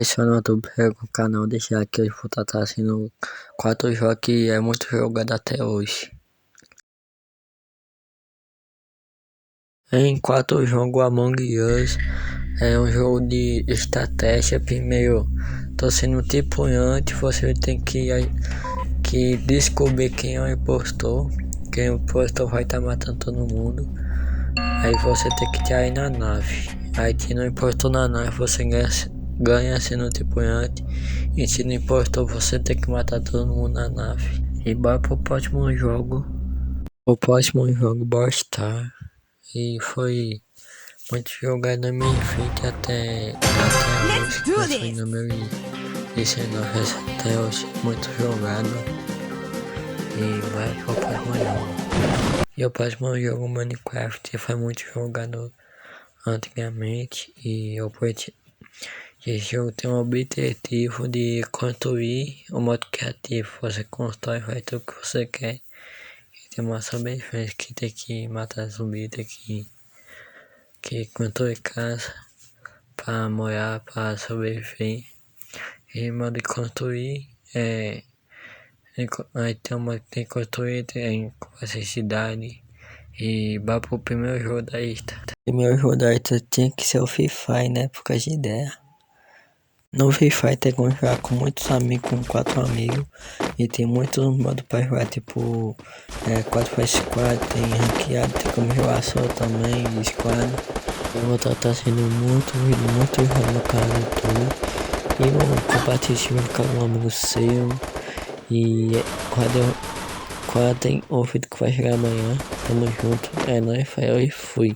Esse ano eu tô pego o canal, deixar aqui, eu vou estar trazendo 4 jogos que é muito jogado até hoje. Em 4 jogos, Among Us é um jogo de estratégia. Primeiro, tô sendo tripulante, você tem que descobrir quem é o impostor. Quem é o impostor vai estar matando todo mundo. Aí você tem que tirar aí na nave. Aí tendo o impostor na nave, você ganha sendo tripulante. E se não impostor, você tem que matar todo mundo na nave. E bora pro próximo jogo. O próximo jogo, Borstar. E foi muito jogado na minha infância até hoje. Foi em 2019 até hoje. Muito jogado. E vai pro próximo jogo. E o próximo jogo, Minecraft, foi muito jogado antigamente. E esse jogo tem o objetivo de construir o modo criativo. Você constrói, faz tudo que você quer. E tem uma sobrevivência que tem que matar zumbi, tem que construir casa para morar, para sobreviver. E modo de construir aí tem uma que tem que construir em essa cidade. E vai pro primeiro jogo da lista. O primeiro jogo da lista tinha que ser o Free Fire, né? Por causa de ideia. No Free Fire tem como jogar com muitos amigos, com 4 amigos. E tem muitos modos pra jogar, tipo 4x4, tem ranqueado, tem como jogar só também, de squad. Eu vou estar sendo muito vídeo no canal do YouTube. E vou compartilhar esse vídeo com um amigo seu. E quando tem um vídeo que vai chegar amanhã, tamo junto, é nóis, e fui.